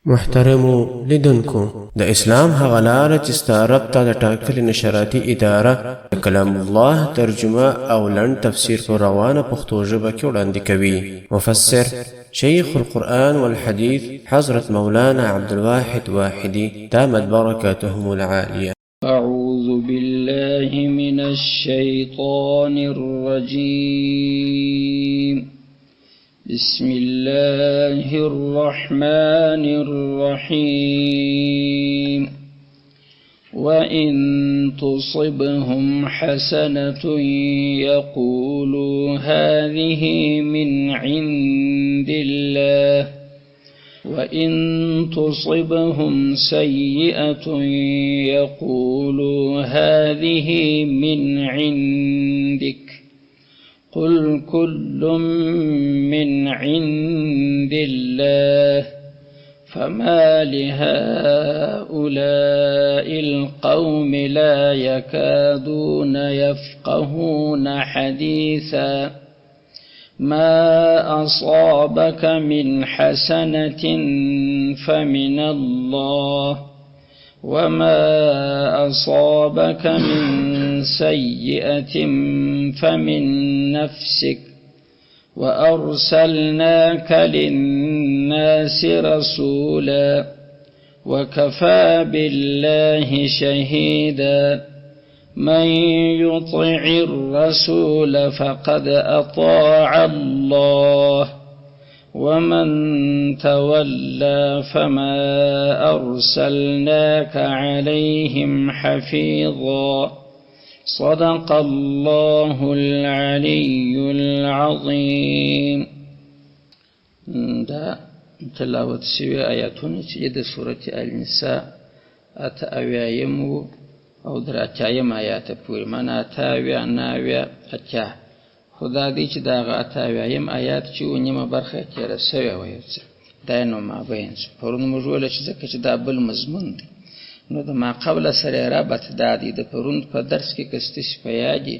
محترمو لیدونکو د اسلام هغه لاره چې ستا رب ته د ټاکلې نشراتي اداره د کلام الله ترجمه او لنډ تفسیر په روانه پښتو ژبه کې وړاندې کوي. مفسر شیخ القرآن والحديث حضرت مولانا عبدالواحد واحدي دامت بركاتهم العالية. أعوذ بالله من الشيطان الرجيم. بسم الله الرحمن الرحيم. وإن تصبهم حسنة يقولوا هذه من عند الله، وإن تصبهم سيئة يقولوا هذه من عندك، قل كل من عند الله، فما لهؤلاء القوم لا يكادون يفقهون حديثا. ما أصابك من حسنة فمن الله، وما أصابك من سيئة فمن نفسك، وأرسلناك للناس رسولا وكفى بالله شهيدا. من يطع الرسول فقد أطاع الله، ومن تولى فما أرسلناك عليهم حفيظا. صدق الله العلي العظيم. دا تلاوت سوی آیاتون چې د سورة النساء اتاویایمو او در اتایم آیات پوری، من اتاویا ناویا اتیا خدا دی چې دا اتاویایم آیات چې و نیمه برخه تیره سوی ویوڅه دا نو ما بین شو پرون موږ ویل چې ځکه چې دا بل مضمون دی نو د ما قبل سره رابط دادی د پرون په درس کې کستش پیاجی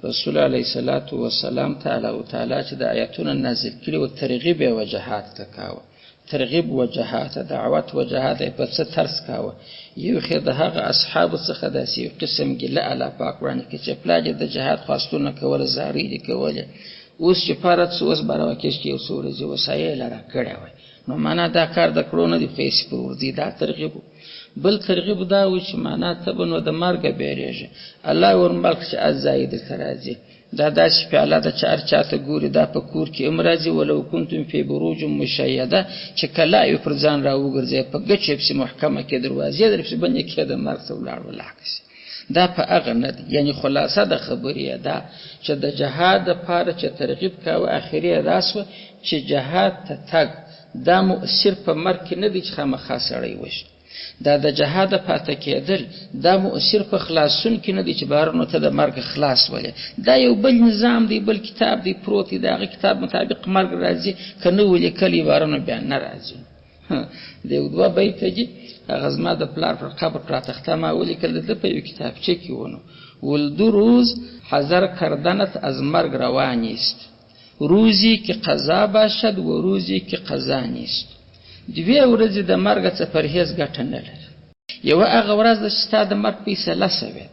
رسول علیه الصلاۃ والسلام تعالی او تعالی چې د آیاتونو نازل کړي او ترغیب او وجهات تکاوه، ترغیب وجهات دعوت وجهات په څه ترس کاوه. یو خیر د هغه اصحاب څخه داسې قسم ګله الله پاک ورانه کې چې پلاج د جهاد خواستونه کول زاری دي کوله، اوس چې فارت اوس بارو کې چې سورې وسایل را کړه وای نو معنا دا کار د کړونه دی فیس پر دی دا ترغیب. بل ترغیب دا و چې معنا ته بنو د مرګ بیریږي الله ورمبل چې ازاید ترازی دا داسې په الله د چار چاته ګوري دا په کور کې امراضي ولو کنتم فی بروج مشیده چې کله یو پر ځان را وګرځي په ګچې په محکمه کې دروازې درې باندې کې د مرګ څولار ولاکسي دا په هغه نه دی. یعنی خلاصه د خبرې دا چې د جهاد لپاره چې ترغیب کاوه اخري راسو چې جهاد ته تګ دا مؤثر په مرګ کې نه دی چې خامخا سړی وشي، دا د جهاد پاتې کېدل دا مؤثر په خلاصون کې نه دی چې بارونو ته د مرګ خلاص ولې دا یو بل نظام دی، بل کتاب دی پروت دی، دا کتاب مطابق مرګ راځي کنه ولې کلی بارونو بیان نه راځي. د یو دوه بیت دی غزما د پلار پر قبر پر تخته ما ولې کله د په یو کتاب چې کیونه ول دو روز حذر کردنت از مرگ روان است، روزی که قضا باشد و روزی که قضا نیست. دوی ورځې د مرګ څخه پرهیز ګټه نه لري. یو هغه ورځ د ستاد مرګ فیصله شوه،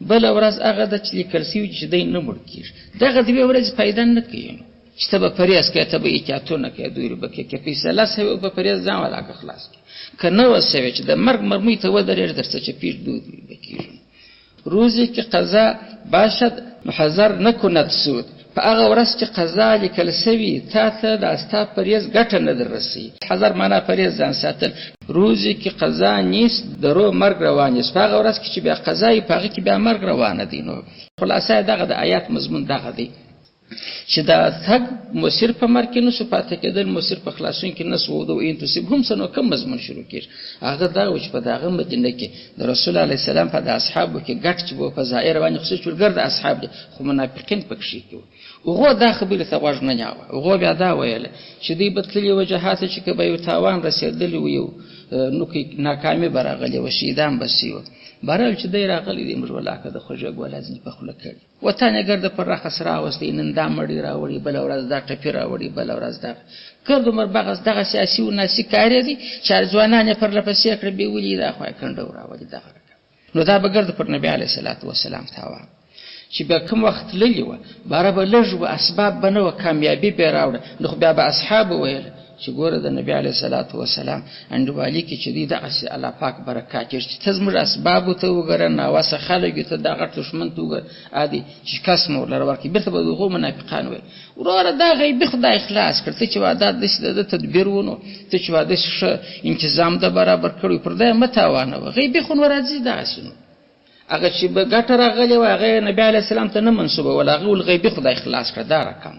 بل ورځ هغه د چې لیکل شوی چې دای نه مړ کیږي. دغه دوی ورځ پیدا نه کوي چې ته به پرهیز کوي، ته به احتیاطونه کوي، دوی به کې فیصله شوی په پرهیز ځان ولا خلاص کی کنه وسوي چې د مرګ مرمۍ ته ودرېږي درڅ چې پیټ دوی به کیږي. روزی که قضا باشد محذر نکند سود، په هغه ورځ چې قضا لیکل شوی تا ته د استا پرهیز ګټه نه دررسي. حذر معنا پرهیز ځان ساتل. روزی که قضا نیست درو مرګ روان است، په هغه ورځ کې چې بیا قضا یې په هغه کې بیا مرګ روانه دی. نو خلاصه دغه د آیات مضمون دغه دی چې دا تګ مؤثر په مرګ کې نشو پاتې کېدل، مؤثر په خلاصون کې نشو او ان تصيبهم سنو کم مضمون شروع کړي. هغه دا و چې په دغه مدینه کې د رسول الله سلام په اصحابو کې ګټ چې په ظاهر باندې خصوص ګرد اصحاب دي خو منافقین پکې شي کوي. وغو دا خبره ته واژ نه نیاوه. وغو بیا دا ویل چې دی بدلی وجهات چې کبه یو تاوان رسیدلی و یو نو کې ناکامي به راغلې وه، شهیدان به سوي وه. بهرحال چې دی راغلی دی موږ ولاکه د خوږه ګوله ځینې په خوله کړي. وطن ګرد پر رخص راوستی، نن دا مړی راوړي، بله ورځ دا ټپي راوړي، بله ورځ دغه ګرد عمر بغس دغه سیاسي و ناسي کارې دي چې ځوانان یې پرله پسې کړه، بې ولي دا خوا یې کنډه راوړي دغه رقم. نو دا به ګرد پر نبي علیه صلات وسلام تاوان چې بیا کوم وخت تللي وه، باره به لږ وه، اسباب به نه وه، کامیابي به یې راوړه. نو خو بیا به اصحابو ویل چې ګوره د نبي علیه صلات وسلام انډیوالي کې چې دوی دغسې الله پاک برکات یې چې ته زموږ اسبابو ته وګوره، ناوسه خلک یو ته دا غټ دښمن ته وګوره، عادي شکست مو ورلره ورکړي. بېرته به د هغو منافقان ویل وروره دا غیبي خدای خلاص کړ، ته چې واده داسې د ده تدبیر ونو، ته چې واده ښه انتظام ده برابر کړی، پر دا یې مه تاوانوه، غیبي خو نو راځي دغسې نو. هغه چې به ګټه راغلې وه هغه یې نبي علیه السلام ته نه منسوبول، هغه ول غیبي خدای خلاص کړه دا رقم.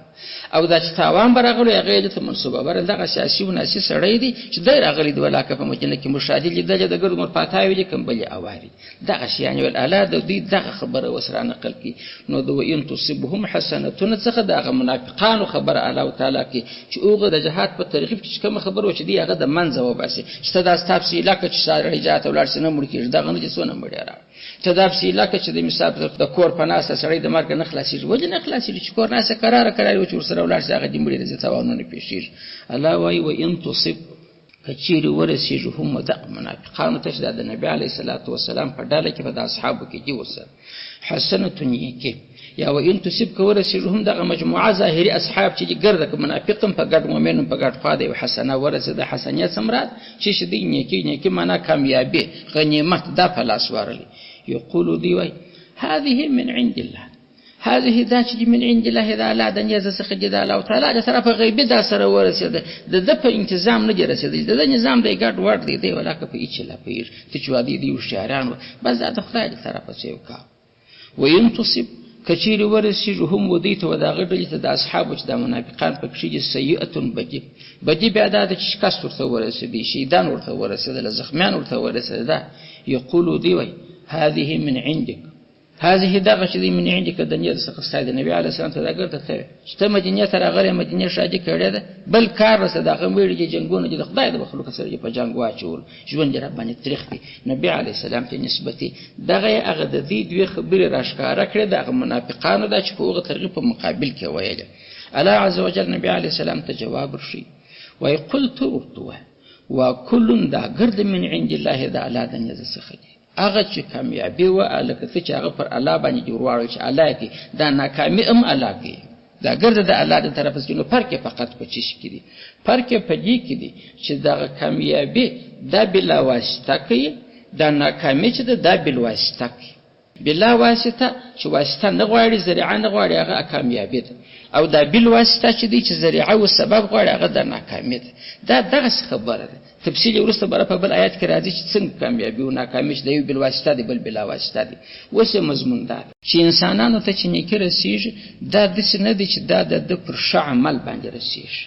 او دا چې تاوان به راغلی هغه یې دته منسوبول. دغه سیاسي و ناسي سړی دی چې دی راغلی دی ولاکه په مدینه کې مشاهدې لیدلې د ګرد عمر پاتاوي لیکم بلې اواري دغسې یعنې ویل الا د دوی دغه خبره اوس را نقل کړي. نو د وان تصبهم حسنتونه څخه د هغه منافقانو خبره الله تعالی کې چې هغه د جهاد په ترغیب کې کومه خبره وه چې دی هغه د منځه وباسي چې ته دا ستا پسې علاقه چې سړی جهاد ته ولاړ سي نه مړ کېږي، دغه نه چې څونه مړی را ته دا پسې علاقه چې د مثال د کور په ناسته سړی د مرګ نه خلاصېږي. ولې نه خلاصېږي چې کور ناسته کراره و چې ورسره ولاړ سي هغه دې مړي راځي، تاوانونه پېښېږي. الله وایي وان تصب که چیرې ورسېږي هم دغه منافقانو ته چې دا د نبي علیه صلات وسلام په ډله کې به د اصحابو کې دي ورسره حسنة نیکي، یا وان تصب که ورسېږي هم دغه مجموعه ظاهري اصحاب چې دي ګرده که منافق هم په ګډ مؤمن هم په ګډ خوا د یو حسنه ورسېده. حسنیت څه مراد چې دی نیکي معنا کامیابي غنیمت دا په لاس وارلی. یقولو دی وای هذه من عند الله، هذه دا چې من عند الله دا الله د نیزه څخه دی، د الله تعالی د طرفه غیبي دا سره ورسېده، د ده په انتظام نه دی رسېدلی، د ده نظام دی ګډ وډ دی، دی ولاکه په هېڅ لا پوهېږي ته چې وادي دی هوښیاران وه، بس دا د خدای د طرفه څه یو کار. وین تصب که چیرې ورسېږي هم و دوی ته و د هغه ډلې ته د اصحابو چې دا منافقان پکښې دي سیئتون بدي بیا دا ده چې شکست ورته ورسېدی، شهیدان ورته ورسېدله، زخمیان ورته ورسېده. یقولو دی وای هذه من عندك، هذه دغه چې دی من عندك د نیت څخه ستا د نبي علیه السلام ته دا ګرته ته چې ته مدینې ته راغلی، مدینې شادي کړې ده، بل کار رسه د هغه مړي دي جنګونه دي د خدای د مخلوق سره یې په جنګ واچول، ژوند یې راباندې تریخ دی. نبي علیه السلام ته نسبتي دغه یې هغه د دې دوې خبرې راښکاره کړې د هغه منافقانو دا چې په هغه ترغیب په مقابل کې ویلې. الله عز وجل نبي علیه السلام ته جواب ورشي وایي قلت ورته وایه وکل دا ګرد من عند الله د الله د نیزه څخه دی. هغه چې کامیابي وه لکه څه چې هغه پر الله باندې جوړ واړو چې الله کې دا ناکامي هم الله کې دا ګرد د الله د طرفه څخه. نو فرق فقط په چی کې دی، فرق په دې کې دی چې دغه کامیابي دا بلا واسطه کوي، دا ناکامي چې دا بلا واسطه کوي. بلا واسطه چې واسطه نه غواړي، ذریعه نه غواړي، هغه کامیابي ده. او دا بل واسطه چې دی چې ذریعه او سبب غواړي هغه د ناکامي ده. دا دغه خبره ده. تفصیل وروسته بره په بل آیات کې راځي چې څنګه کامیابي او ناکامي چې د یو بل واسطه دی بل بلا واسطه دی. اوس مضمون دا چې انسانانو ته چې نیکي رسېږي دا داسې نه دی چې دا د پر ښه عمل باندې رسېږي.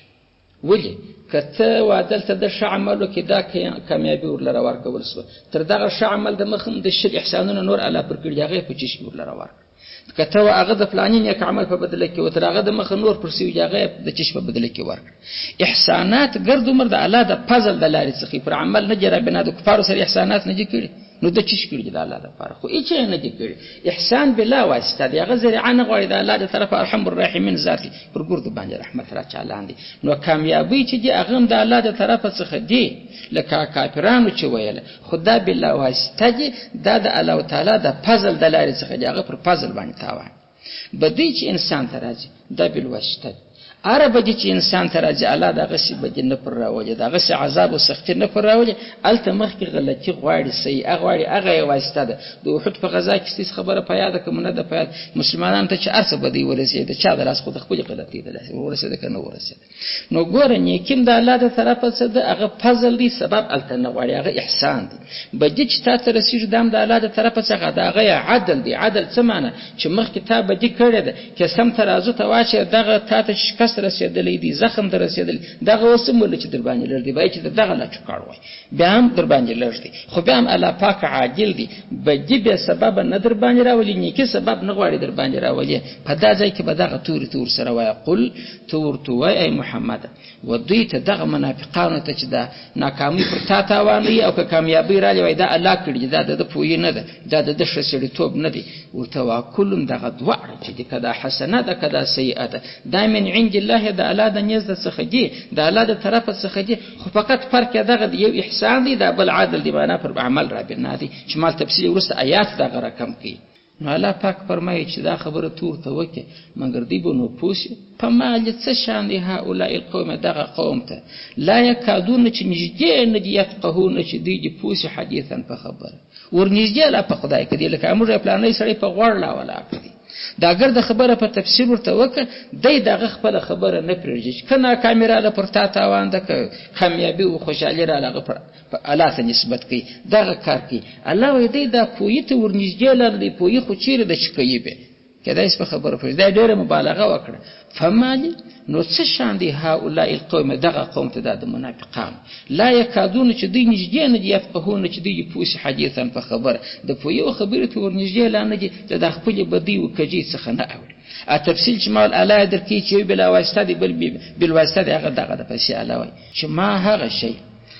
ولې که ته وادلته د ښه عملو کې دا کامیابي ورلره ورکول سوه، تر دغه ښه عمل د مخه هم د شل احسانونه نور الله پر کړي هغه په چشم ورلره ورکړه. که ته هغه د فلاني نیک عمل په بدله کې وتر هغه د مخه نور پر سوي هغه د چشم په بدله کې ورکړه. احسانات ګرد عمر د الله د فضل د لارې څخه پر عمل نه جرا بنا د کفارو سره احسانات نه دي کړي، نو د چی کړي د الله لپاره خو هیڅ نه دي کړي. احسان بلا واسطه دی، هغه ذریعه نه غواړي د الله د طرفه ارحم الراحمین ذاتي پر ګرد باندې رحمت را چالاندي. نو کامیابی چې دی هغه د الله د طرفه څخه دی، لکه کافرانو چې ویل خدا بلا واسطه دی، دا د الله تعالی د فضل د لارې څخه دی، هغه پر فضل باندې تاوان بدی چې انسان ته راځي دا بل واسطه. عرب دي چې انسان ته راځي الله دغه سی بد نه پر راوړي، دغه سی عذاب او سختی نه پر راوړي، الته مخکې غلطي غواړي سیئه غواړي، هغه واسطه ده. د احد په غزا کې څه خبره پیاده کوم نه ده پیاده مسلمانانو ته چې ارڅ بدی ورسېده چا د لاس خود خپل غلطي ده ورسېده کنه ورسېده. نو ګوره نیکیم د الله د طرفه څخه ده، هغه فضل دی، سبب الته نه غواړي، هغه احسان دی. بدی چې تاسو رسېږي دام د الله د طرفه څخه ده، هغه عدل دی. عدل څه معنی چې مخکې تا بدی کړې ده که سم ترازو ته واچې دغه تا ته شکست نقص رسېدلی دی، زخم در رسېدلی، دغه اوس هم ولې چې در باندې لږ دی، باید چې دغه لا چوکاړ وای بیا هم در باندې لږ دی، خو بیا هم الله پاک عاجل دی، بدي بې سببه نه در باندې راولي، نیکي سبب نه غواړي در باندې راولي. په دا ځای کې به دغه تورې ته ورسره وایه قل ته ورته وایه ای محمده و دوی ته دغه منافقانو ته چې دا ناکامي پر تا تاوان وي او که کامیابي راغلې وای دا الله کړي دا د ده پوهې نه ده، دا د ده ښه سړیتوب نه دی. ورته وایه کلم دغه دواړه چې دي که دا حسنه ده که دا سیئه ده دا من عند الله د الله د نیز د څخه دي، د الله د طرفه څخه دي، خو فقط فرق یې دغه دی، یو احسان دی دا بل عدل دی، معنا پر عمل را بنا دی چې مال تفصیل وروسته آیات دغه رقم کوي. نو الله پاک فرمایي چې دا خبره تور ته وکړي مګر دوی به نو پوه فما څه شان دی هؤلاء القوم دغه قوم ته لا یکادون چې نږدې نه دي یفقهون چې دوی دې پوه شي حدیثا په خبره ورنږدې لا په خدای کې دی لکه موږ پلانې سړی په غوړ لا ولا کړي دا اگر د خبره په تفسیر ورته وکړه دی دغه خپل خبره نه پرېږدي چې که ناکامي راله پر تا تاوان ده که کامیابي او خوشحالي راله هغه پر الله ته نسبت کوي دغه کار کوي. الله وایي دی دا پوهي ته ورنږدې لاره دی، پوهي خو چیرې ده چې کوي به کیدای شي په خبره پوهېږي. دا ډېره مبالغه وکړه. فمالي نو څه شان دی هؤلاء القوم دغه قوم ته دا د منافقانو لا یکادون چې دوی نږدې نه دي یفقهون چې دوی پوه شي حدیثا په خبره د پوهې او خبرې ته ورنږدې لا نه دي د خپلې بدۍ و کجۍ څخه نه اوري. تفصیل چې ما الله درکوي چې یو بلا واسطه دی بل بالواسطه دی هغه دغه د پسې الله وایي چې ما هغه شی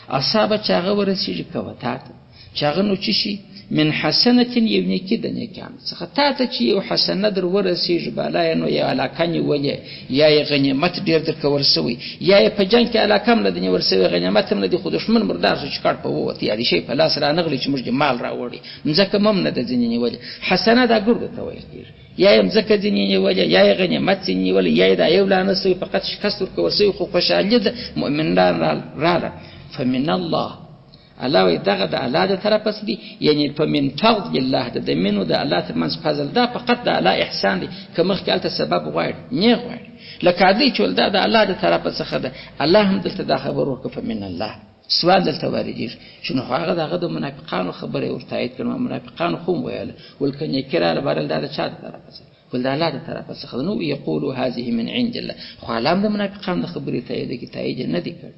اصابه چې هغه ورسېږي کوه تا ته چې هغه نو چې شي من حسنة یو نیکی د نیکانو څخه تا ته چې یو حسنه در ورسېږي بالا نو یا علاقه نیولې یا یې غنیمت ډېر درکه ورسوی یا یې په جنګ کې علاقه هم نه دی ورسوی غنیمت هم نه دی خو دښمن مردار شو چې کاټ په ووت یا شی په لاس رانغلی چې موږ مال راوړي مځکه هم نه د ځینې نیولې حسنه دا ګرده ته ویل کېږي یا یې مځکه ځینې نیولې یا یې غنیمت ځینې نیولې یا یې دا یو لا نه سوی فقط شکست ورکه ورسوی خو خوشحالي د مؤمنان راله فمن الله الله وی دغه د الله د طرفه څخه دی یعنی په من فضل الله د منو د الله ترمنځ فضل دا فقط د الله احسان دی که مخکې هلته سبب غواړي نه غواړي لکه عادي چې دا د الله د طرفه څخه ده الله هم دلته دا خبر ورکړه فمن الله سوال دلته واردېږي چې نو هغه دغه د منافقانو خبره ورته تایید کړه منافقانو خو ویل ولکه نیکي راله بارل دا د چا د طرفه څخه ول د الله د طرفه څخه نو یقولوا هذه من عند الله خو علام د منافقانو د خبرې تایید کی تایید نه دی کړ.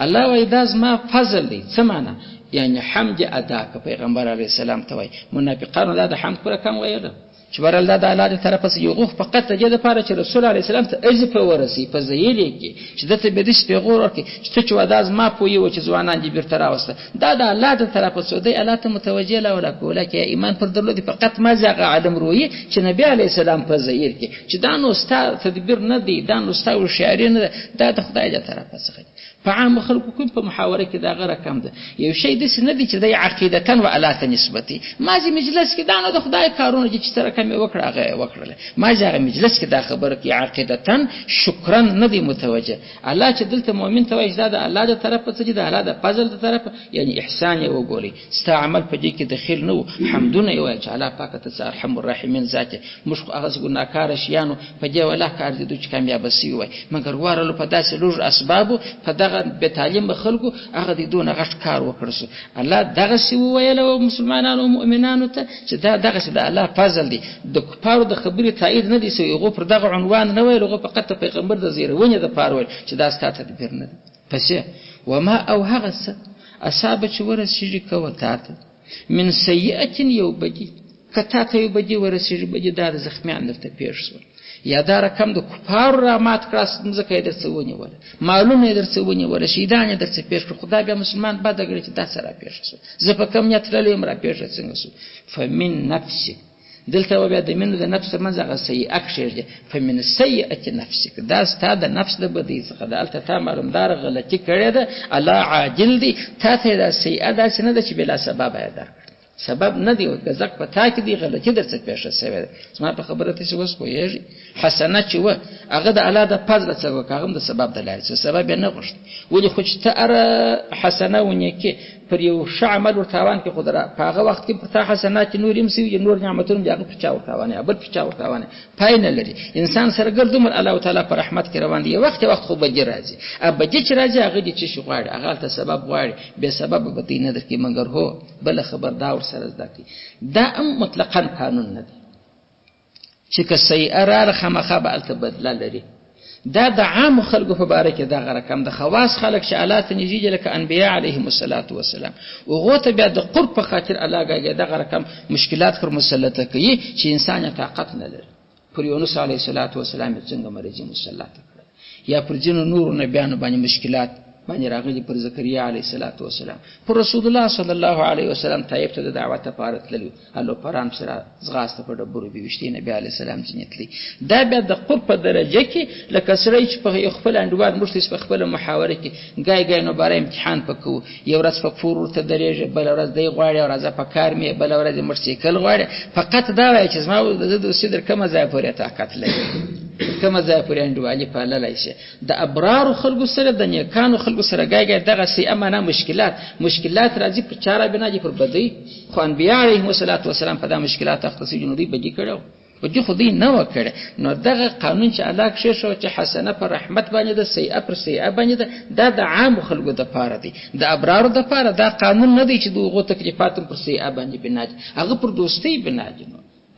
الله وای دا زما فضل دی څه معنا یعنی حمد ادا ک پیغمبر علیه السلام ته وای منافقانو دا د حمد پر کم وایل چې ورل دا د الله د طرفه څخه یو غوښ فقط د دې لپاره چې رسول علیه السلام ته اجازه ورسی په ځایلې کې چې دته به دې پیغور ورکړي چې ته وداز ما پوي و چې ځوانان دې بیرته راوسته دا د الله د طرفه څخه دی الله ته متوجه لا ولا کوله کې ایمان پر درلودي فقط ما زغه عدم روي چې نبی علیه السلام په ځایل کې چې دا نو ستا تدبیر نه دی دا نو ستا شعر نه دا د خدای د طرفه څخه په عام خلکو کوم په محاوره کې دا غره کم ده یو شی د سن دي چې د عقیدتن و الله ته نسبتي مازی مجلس کې دا نو د خدای کارونه چې سره کم وکړه هغه وکړله مازی هغه مجلس کې دا خبره کې عقیدتن شکرن نه دی متوجه الله چې دلته مؤمن ته وایي دا د الله د طرفه څخه د الله د فضل د طرفه یعنی احسان یې وګوري ستا عمل په دې کې دخیل نو حمدونه یې وایي چې الله پاک ته ارحم الراحمین ذات مش هغه ګناکار شیانو په دې ولا کار دي چې کامیاب شي وای مګر ورلو په داسې لوړ اسبابو په دغه به تعلیم خلکو هغه دې دونه غټ کار وکړسو الله دغه سی ویل مسلمانانو مؤمنانو ته چې دا دغه سی د الله فضل دی د کفارو د خبرې تایید نه دی سوی غو پر دغه عنوان نه ویل غو فقط پیغمبر د زیرونه د پاره چې دا ستاسو تدبیر نه پسې وما او هغه اصحاب چې ورسېږي کوه تاته من سیئه یو بدی کته ته یو بدی ورسېږي بدی دا زخمیان درته پیښ شو یا دا رقم د کفار را مات کړه ځکه یې درڅ ونیول معلومه یې درڅ ونیول شیطان یې درڅ پیښ کړ خدای بیا مسلمان بد غړي چې دا سره پیښ شو زه په کم نیت لرم امر پیښ څنګه شو فمن نفسك دلته بیا د منو د نفس منځ هغه سیئه کښېږي فمن سیئه نفسك دا ستا د نفس د بدی څخه د الته تا معلومدار غلطي کړې ده الله عاجل دی تا ته دا سیئه داسې نه ده چې بلا سبب یې درکړ سبب نه دی ګزک په تا کې دی غلطي درڅ پیښه شوی زما په خبره ته اوس پوهیږي حسنه چې و هغه د الله د فضل څخه هغه د سبب د لارې سبب نه غوښت ولې خو چې ته اره حسنه ونی کې پر یو ش عمل ورتاوان کې خدای په هغه وخت کې پر تا حسنات نور يم سوي نور نعمتونه هغه په چا ورتاوانه بل په چا ورتاوانه پای نه لري انسان سره ګرځوم الله تعالی پر رحمت کې روان دی وخت خو بجې راځي ابجې چې راځي هغه دي چې شي غواړي هغه ته سبب غواړي به سبب به دې نه درکې مګر هو بل خبردار سره زده کی دا مطلقاً قانون نه دی چې که سیئه را خامخا به الته بدله لري دا د عام خلکو په باره کې دغه رقم د خواص خلک چې الله ته نږدې دي لکه انبیا علیهم السلام هغو ته بیا د قرب په خاطر الله ګاګې دغه رقم مشکلات پر مسلطه کوي چې انسان یې طاقت نه لري. پر یونس علیه السلام یې څنګه مرضي مسلطه کړه، یا پر ځینو نورو نبیانو باندې مشکلات باندې راغلي، پر زکریا علیه السلام، پر رسول الله صلی الله علیه وسلم طیب ته د دعوت لپاره تللي، الو پران سره ځغاسته په ډبرو بېویشتې نبي علیه السلام ځینې تلي. دا بیا د قرب په درجه کې لکه سړی چې په خپل انډیوال موږ په خپله محاوره کې ګای نو باره امتحان پکوو، یو ورځ په کور ورته درېږي، بله ورځ دی غواړي او راځه په کار مې، بله ورځ یې موټرسایکل غواړي. فقط دا وایي چې زما د دوستي در کومه ځای پورې طاقت لري، کومه ځای پورې انډیوالي پاللی شي. د ابرارو خلکو سره د نیکانو خلکو سره ګای دغه سیئه معنا مشکلات راځي پر چاره بنا دي پر بدی. خو انبیا علیهم السلام په دا مشکلات اختصاصي جنودي بدی کړو، بدی خو دوی نه و کړی. نو دغه قانون چې الله کښېښوه چې حسنه پر رحمت باندې ده، سیئه پر سیئه باندې ده، دا د عامو خلکو دپاره دی، د ابرارو دپاره دا قانون نه دی چې د هغو تکلیفات هم پر سیئه باندې بنا دي، هغه پر دوستۍ بنا دي.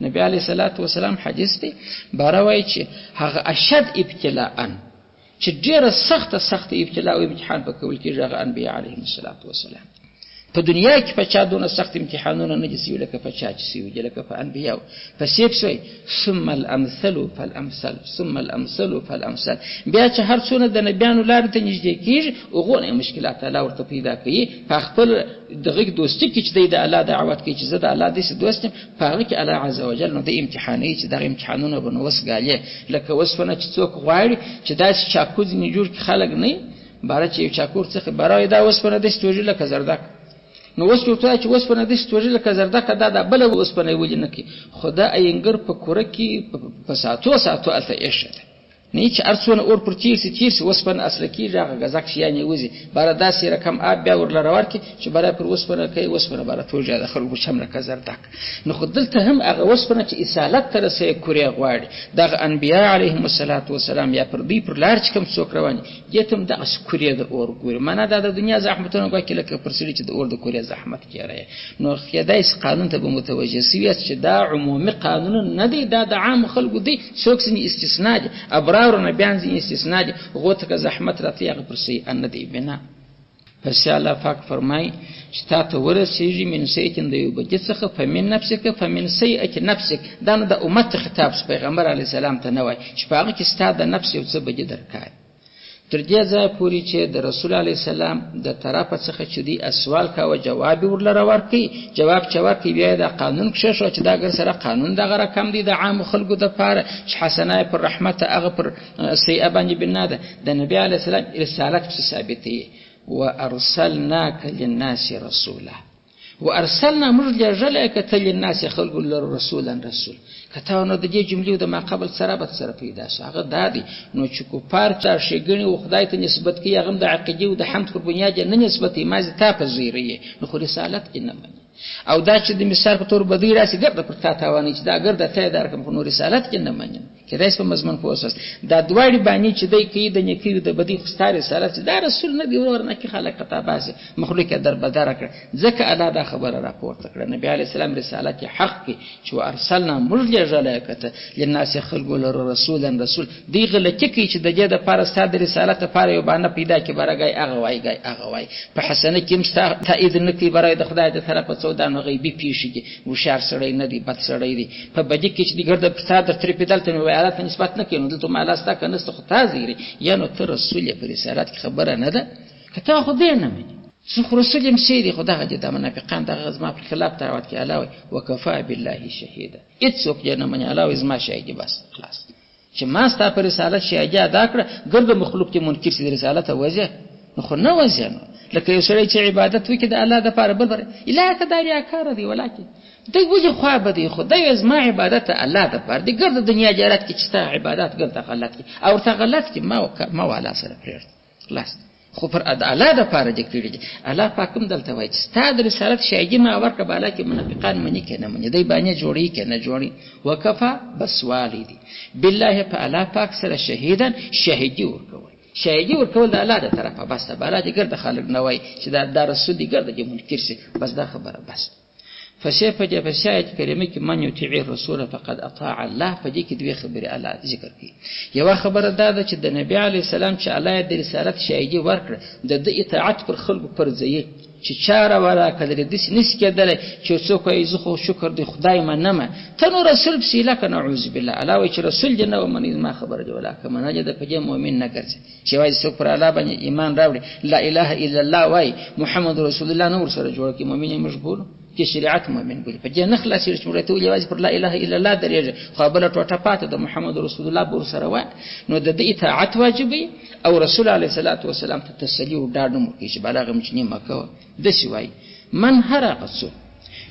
نبی علیه السلام حدیث دی باره وایي چې هغه اشد ابتلاءً چې ډېره سخته ابتلا او امتحان په کول کېږي هغه انبیا علیهم السلام. په دنیا کې په چا دونه سخت امتحانونه نه دي سوي لکه په چا چې سوي دي، لکه په انبیاو. پسې پسې ثم الامثل فالامثل، بیا چې هر څونه د نبیانو لارې ته نږدې کېږي هغو نه مشکلات الله ورته پیدا کوي. په خپل دغه دوستي کې چې دی د الله دعوت کوي چې زه د الله داسې دوست یم، په هغه کې الله عز وجل نو د امتحانوي چې دغه امتحانونه به نو وسګالې. لکه اوسپنه چې څوک غواړي چې داسې چاکو ځینې جوړ کړي خلک نه باره چې یو چاکور څخه برای دا اوسپنه داسې توږي لکه زردک. نو اوس ورته چې اوسپنه داسې توږي لکه زردکه دا بله اوسپنه یې ولې نه کړي. خو دا اینګر په کوره کې په ساعتو هلته ایښه ده، نه چې هر څونه اور پر تیر سي اوسپنه اصله کېږي، هغه غذاک شیان یې وځي باره داسې رقم آب بیا ورله راور کړي چې برای پر اوسپنه کوي، اوسپنه باره توږي د خلکو چم لکه زردک. نو خو دلته هم هغه اوسپنه چې اصالت ته رسوي کورې غواړي، دغه انبیا علیهم السلام یا پر دوی پر لار چې کوم څوک روان دي دې ته هم دغسې کورې د اور ګوري. معنا دا د دنیا زحمتونه ګواکې لکه پر سړي چې د اور د کورې زحمت کېری. نو کېدای شي قانون ته به متوجه سوي یاست چې دا عمومي قانون نه دی، دا د عام خلکو دی، څوک ځینې استثنا دي، ابرارو نبیان ځینې استثنا دي، هغو ته که زحمت راته هغه پر سیئه نه دی بنا. پس الله پاک فرمایي چې تا ته ورسېږي من سیئة د یو بدي څخه فمن نفسک فمن سیئة نفسک. دا نو د امت خطاب پیغمبر علیه السلام ته نه وایي چې په هغه کې ستا د نفس یو څه بدي درکایي. تر دې ځایه پورې چې د رسول علیه السلام د طرفه څخه چې دوی سوال کاوه جواب یې ورله راورکوي، جواب چې ورکوي بیا یې دا قانون کښېښوه چې دا ګر سره قانون دغه رقم دی د عامو خلکو دپاره چې حسنه یې پر رحمت هغه پر سیئه باندې بنا ده. د نبي علیه السلام رسالت پسې ثابتوي وارسلناک للناس رسولا، وارسلنا موږ لېږلی که ته للناس خلکو رسولا رسول. که ته نو د دې جملې د ما قبل سره به سره پیدا شي هغه دا دی. نو چې کفار چا ښېګڼې و خدای ته نسبت کوي هغه هم د عقیدې و د حمد پر بنیاد یې نه نسبت یې مازې تا پذیره یې، نو خو رسالت یې نه مني. او دا چې د مثال په تور بدوی راسي ګرده پر تا تاواني چې دا ګرده ته یې درکړم، خو نو رسالت کې نه مني. کېدای شي په مضمون پوه اوساست دا دواړې بانې چې دی کوي د نیکیو د بدۍ خو ستا رسالت چې دا رسول نه دی ورنه کې خلک قطع باسي مخلوق یې دربدره کړه. ځکه الله دا خبره راپورته کړه نبي علیه السلام رسالت یې حق کې چې وارسلنا موږ لېږلی که ته للناس خلکو لره رسولا رسول. دوی غلطي کوي چې د دې دپاره ستا د رسالت دپاره یو بهانه پیدا کړي بره ګای هغه وایي ګای هغه وایي. په حسنه کې هم ستا تایید نه کوي برای د خدای د طرفه څه دا نو غیبي پیښې دي، هوښیار سړی نه دی، بد سړی دی. په بدي کې چې د ګرده پر تا در ترې پیدل ته مې وایي ته نسبت نه کوي، نو دلته مالا ستا که نسته خو تا زیري یا نو ته رسول یې په رسالت کې خبره نه ده. که ته خو دې نه مني زه خو رسول یم سیدي، خو دغه دي دا منافقان دغه زما پر خلاف دعوت کوي. الله وایي وکفا بالله شهیدا، هېڅوک یې نه مني. الله وایي زما شاهدي بس خلاص چې ما ستا په رسالت شاهدي ادا کړه، ګرده مخلوق چې منکر شي د رسالت وځي نو خو نه وځي. نو لکه یو سړی چې عبادت وکړي د الله دپاره بل بره الهه که دا ریاکاره دی ولکن دی ولې خوا به دی، خو دی زما عبادت الله دپاره دی، ګرده دنیا جارت کې چې ستا عبادت ګرده غلط کړي او ورته غلط کړي ما والا سره پرېږده خلاص. خو پر الله دپاره دې کړي دي. الله پاک هم دلته وایي چې ستا د رسالت شاهدي ما ورکړه، بالا کې منافقان مني که نه مني، دی باندې جوړوي که نه جوړي. وکفا بس والی دي بالله په الله پاک سره شهیدن شاهدي ورکول. شاهدي ورکول د الله د طرفه بس بالا دې ګرده خلک نه وایي چې دا رسول دي ګرده دې منکر شي، بس دا خبره بس. فسې په دې پسې آیت کریمه کې من یطیع الرسول فقد اطاع الله، په دې کې دوه خبرې الله ذکر کړي. یوه خبره دا ده چې د نبی علیه السلام چې الله یې د رسالت شاهدي ورکړه، د اطاعت پر خلکو فرضیه چې چاره ولا کدرې داسې نشي کېدلی چې څوک وایي زه خو شکر دی خدای منمه، ته نو رسول پسې لکه نعوذ بالله. الله وایي چې رسول دې نه ومني زما خبره دې ولاکه منه دې په دې مؤمن نه ګرځي چې وایي څوک پر الله باندې ایمان راوړي، لا اله الا الله وایي محمد رسول الله نه ورسره جوړ کړي، مؤمن یې مجبور چې شریعت مؤمن بولي، په دې نه خلاصېږي چې موږ ته وایي یوازې پر لا اله الا الله درېږي، خو بله ټوټه پاتې د محمد رسول الله به ورسره وایي. نو د دې اطاعت واجب وي او رسول علیه الصلاة والسلام ته تسلي او ډاډ هم ورکوي چې بلاغه مې چې نیمه کوه. داسې وایي من هر هغه څوک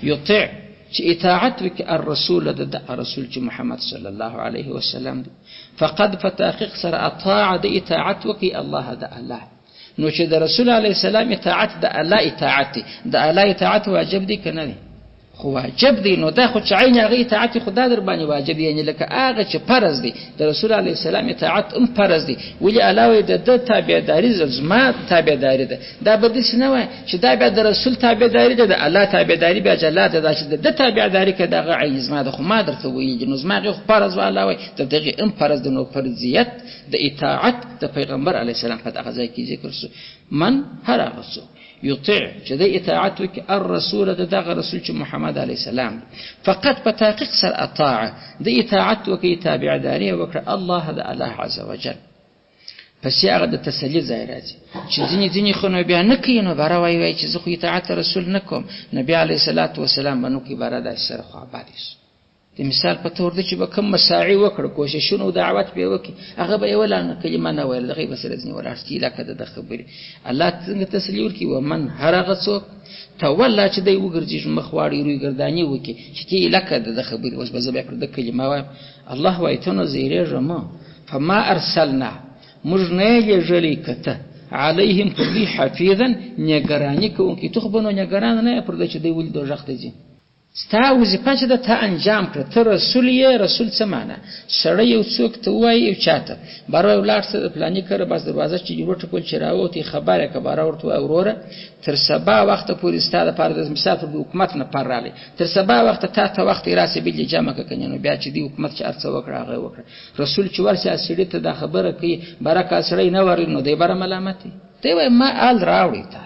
یطیع چې اطاعت وکړي الرسول د رسول چې محمد صلی الله علیه وسلم دی، فقد په تحقیق سره اطاع د اطاعت وکړي الله د الله. نو چې د رسول علیه السلام اطاعت د الله اطاعت دی، د الله اطاعت واجب دی که نه دی؟ خو واجب دی. نو دا خو چې عین هغه اطاعت خدا در باندې واجب دی، یعنی لکه هغه چې فرض دی د رسول علیه السلام اطاعت هم فرض دی. ولې علاوه د تابعداري زما تابعداري ده، دا به داسې نه وای چې دا بیا د رسول تابعداري ده، د الله تابعداري بیا جلا ده، دا چې د تابعداري که دغه عین زما ده. خو ما درته ویلي نو زما هغې خو فرض وه، الله وایي د دغې هم فرض ده. نو فرضیت د اطاعت د پیغمبر علیه السلام په دغه ځای کې ذکر شو. من هر هغه څوک یطیع چې د اطاعت وکړي الرسول د دغه رسول چې محمد علیه السلام فقط په تحقیق سره اطاع د اطاعت وکړي، تابعداري وکړه الله د الله عز وجل. پسې هغه د تسلي ځای راځي چې ځینې خو نو بیا نه کوي، نو باره وایي چې زه خو اطاعت رسول نه کوم، نبي علیه الصلاة والسلام به نه کوي، باره داسې سره خو ابادي شو. د مثال په تور ده چې به کوم مساعي وکړه، کوششونه او دعوت به یې وکړي، هغه به یې ولا کلمه نه ویل، دغې به سره ځینې ولاړ چې لکه د خبرې الله څنګه تسلي ورکړي. ومن هر هغه څوک تولا چې دی وګرځي مخ واړي روی ګرداني وکړي چې کې لکه د خبرې اوس به زه بیا پر د کلمه وایم. الله وایي ته نو زیرېږه ما فما ارسلنا موږ نه یې لېږلي که ته علیهم پر دوی حفیظا نګراني کوونکي، ته خو به نو نګران نه یې پر ده چې دی ولې دوژخ ته ځي. ستا وظیفه چې ده ته انجام کړه، ته رسول یې. رسول څه معنا؟ سړی یو څوک ته ووایي یو چاته باره ولاړ څه د فلاني کره بس دروازه چې جوړ ټکول چې راووتې خبر یې که باره ورته ووایه وروره تر سبا وخته پورې ستا دپاره د مثال پر د حکومت نه پر راغلی، تر سبا وخته تا ته وخت یې راسې بل یې جمع که کنې، نو بیا چې دې حکومت چې هر څه وکړه هغه یې وکړه. رسول چې ورسې سړي ته دا خبره کوي باره که سړی نه ورغی نو دی بره ملامت دی. دی وایي ما آل راوړی تا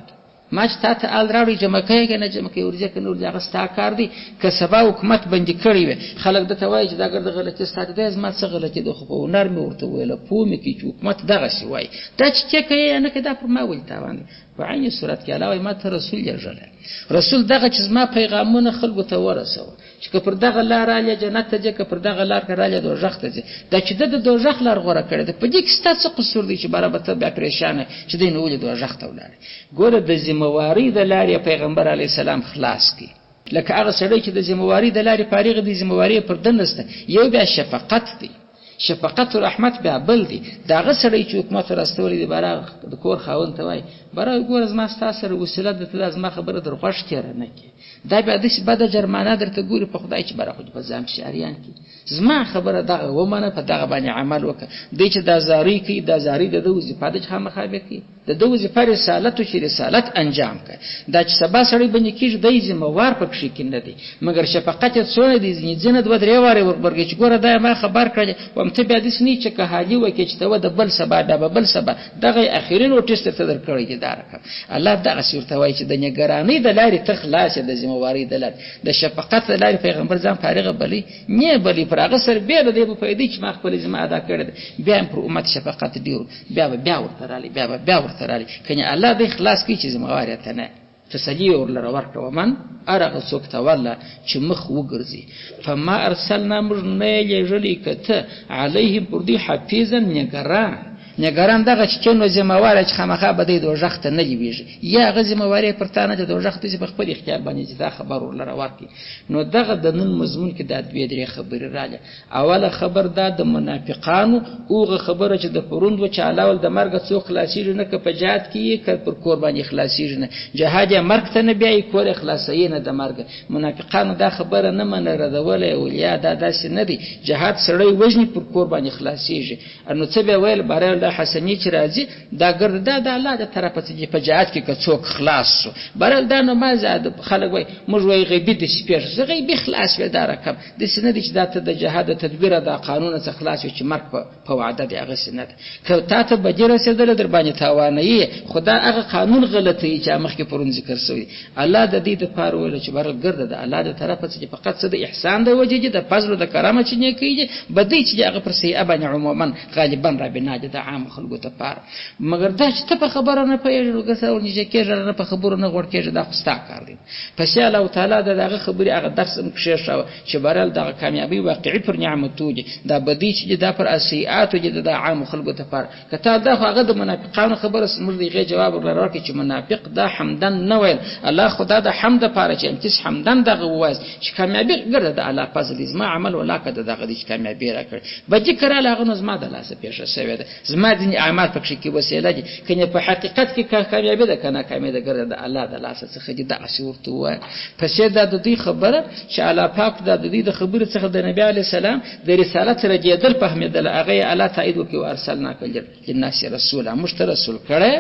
ما چې تا ته آل راوړي جمع کوې که نه جمع کوې ورځې که نه ورځې هغه ستا کار دی. که سبا حکومت بندي کړی وي خلک درته وایي چې دا ګرده غلطي ستا ده، دی زما څه غلطي ده، خو په هنر مې ورته ویله پوه مې کړي چې حکومت دغسې وایي، دا چې څه کوې یا نه کوې دا پر ما ولې تاوان دی. په عین صورت کې الله وایي ما ته رسول لېږلی، رسول دغه چې زما پیغامونه خلکو ته ورسوه چې که پر دغه لار رالیه جنت ته ځې، که پر دغه لار که رالیه دوژخ ته ځې. دا چې ده د دوژخ لار غوره کړې ده، په دې کې ستا څه قصور دی چې باره به ته بیا پرېشانه چې دی نو ولې دوژخ ته ولاړې. ګوره د ذمهوارۍ د لارې پیغمبر علیه السلام خلاص کړي، لکه هغه سړی چې د ذمهوارۍ د لارې فارغ دی، ذمهوارۍ پر ده نشته. یو بیا شفقت دی، شفقت و رحمت بیا بل دی. د هغه سړی چې حکومت ورستولی دی باره د کور خاوند ته وایي باره ګوره زما ستا سره وسیله ده، ته دا زما خبره در غوږ تېره نه کړې، دا بیا داسې بده جرمانه درته ګوري په خدای چې باره خو دې په ځان شریان کړي، زما خبره دغه ومنه، په دغه باندې عمل وکړه. دی چې دا زارۍ کوي، دا زارۍ د ده وظیفه ده چې خامخا بیا کوي، د ده وظیفه رسالت و چې رسالت انجام کړه. دا چې سبا سړی باندې کېږي دی ذمهوار پکښې کې نه دی، مګر شفقت یې څونه دی ځینې دوه درې وارې ورغبرګي چې ګوره دا ما خبر کړی وم ته بیا داسې نه چې که حالي وکړې چې ته و د بل سبا بیا به بل سبا دغه اخري نوټس درته درکړی دی. دا رقم الله دغسې ورته وایي چې د نګرانۍ د لارې ته خلاص یې، د ذمهوارۍ د لارې، د شفقت د لارې پیغمبر ځان فارغه بلي نه بلي، پر هغه سره بیا د دې په فایدې چې ما خپلې ذمه ادا کړې ده، بیا هم پر امت شفقت ډېر بیا به بیا ورته رالي، بیا ورته رالي. کنې الله دې خلاص کړي چې ذمهوارۍ ته نه تسلي ورلره ورکړه. ومن هر هغه څوک توله چې مخ وګرځي فما ارسلنا موږ نه یې لېږلي که ته علیهم پر دوی حفیظا نګران. نګران دغه چې نو ذمهواره چې خامخا به دی دوژخ ته نه لوېږي، یا هغه ذمهواري پر تا نه چې دوژخ ته ځي په خپل اختیار باندې چې دا خبر ورلره ورکړي. نو دغه د نن مضمون کې دا دوې درې خبرې راغلې. اوله خبر دا د منافقانو هغه خبره چې د پروند و چې علاول د مرګ څوک خلاصېږي نه، که په جهاد کې یې که پر کور باندې خلاصېږي نه، جهاد یې مرګ ته نه بیایي، کور یې خلاصوي نه د مرګ. منافقانو دا خبره نه منه، ردولی اولیا دا داسې نه دی، جهاد سړی وژني پر کور باندې خلاصېږي. نو څه بیا ویل باره دا حسنی چې راځي دا ګرد دا د الله د طرفه چې په جهاد کې که څوک خلاص شو برل دا نه ما زاد خلک وای موږ وای غیبی د سپیش زه غیبی خلاص وې دا رقم د سینې د چې دا ته د جهاد تدبیر د قانون څخه خلاص چې مرګ په وعده دی هغه سینې که تا ته بجې رسېدل در باندې تاوانې خدا هغه قانون غلطي چې مخکې پرون ذکر شوی الله د دې د پاره ویل چې برل ګرد د الله د طرفه چې فقط څه د احسان د وجې د فضل د کرامت چې نه کیږي بدی چې هغه پر سي ابن عموما غالبا را بنا د عام خلکو ته پاره مگر دا چې ته په خبره نه پیژنې ګسه ورنږدې کېږي نه په خبره نه غوړ کېږي دا خو ستا کار دی پس الله تعالی دغه خبري هغه درس هم کښې شو چې برل دغه کامیابی واقعي پر نعمتو دي دا بدی چې دا پر اسیئاتو دي د عام خلکو ته پاره کته دا هغه د منافقانو خبره سمور دی جواب ورکړي چې منافق دا حمدن نه ویل الله خدا د حمد لپاره چې انتس حمدن دغه وایي چې کامیابی ګرځي د الله فضل زما عمل ولا کده دغه د کامیابی راکړي بجې کړه هغه نظم د لاسه پیښه شوی ده زما د اعمال پکې کې وسیله دي کنه په حقیقت کې کامیابی ده کنه کامیابی ګرځي د الله د لاسه څخه دي دا صورت وای پس دا د دې خبره چې الله پاک د دې د خبره څخه د نبی علی السلام د رسالت رجیدل فهمیدل هغه الله تایید وکي ارسلنا کل للناس رسولا مشت رسول کړه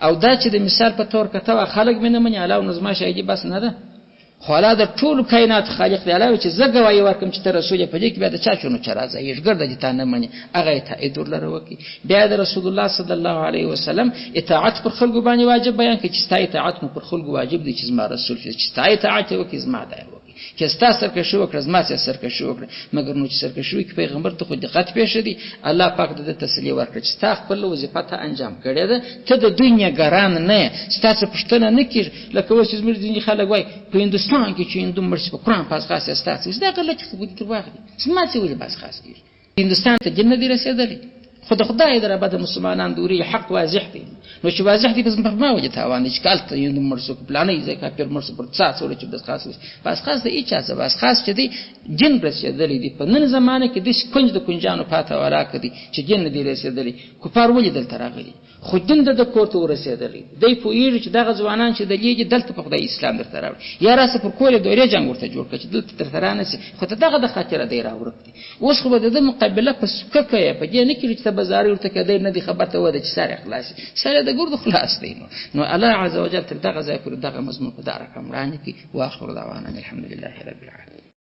او دا چې د مثال په تور کته خلک منه منی الله نظم شایدي بس نه ده خو الله د ټول کائنات خالق دی الله چې زګوي ورکم چې ته رسول په دې کې بیا د چا چونو چرازه یشګرد دي ته نه منی هغه ته ادور لره وکي بیا د رسول الله صلی الله علیه وسلم اطاعت پر خلق باندې واجب بیان کې چې ستای اطاعت پر خلق واجب دي چې زما رسول چې ستای اطاعت وکي زما دی چې ستا سرکشي وکړه زما سرکشي وکړه مګر نو چې سرکشي وکړي پیغمبر ته خو دقت پېښ دي الله پاک د تسلی ورکړي چې ستا خپل وظیفه ته انجام کړې ده ته د دنیا ګران نه ستاسو پښتنه نه کیږي لکه اوس چې زموږ ځینې خلک وایي په هندوستان کې چې هندو مرسي په قرآن پاس خاصه ستاسو دا غلط خبرې تر واخلي زما څه ولې پاس خاص کیږي هندوستان ته جنت رسېدلی خدای در بعد مسلمانان دوری حق واضح دی نو چې واضح دی پس په ما وجه تاوان دي چې کالته یو مرسو پلانې ځکه پر مرسو پر څا څوره چې بس خاص بس خاص دی چې څه بس خاص چې دی جن رسېدلی دی په نن زمانه کې د کنج د کنجانو پاته ولا کړي چې جن دی رسېدلی کفار ولې دلته راغلي خو دین د کوټه ورسېدلی دی په یوه چې دغه ځوانان چې د لیږي دلته په خدای اسلام درته راوړي یا راس پر کوله دورې جنگ ورته جوړ کړي چې دلته تر ترانه سي خو دغه د خاطر دی راوړي اوس خو د مقابله په سکه په دې نه کې چې بازار ورته کده نه دی خبرته وده چې سره اخلاص سره د ګرد خلاص دی نو الله عز وجل تر دغه ځای پر دغه مضمون په دار کوم رانه کې واخر دعوانا الحمدلله رب العالمین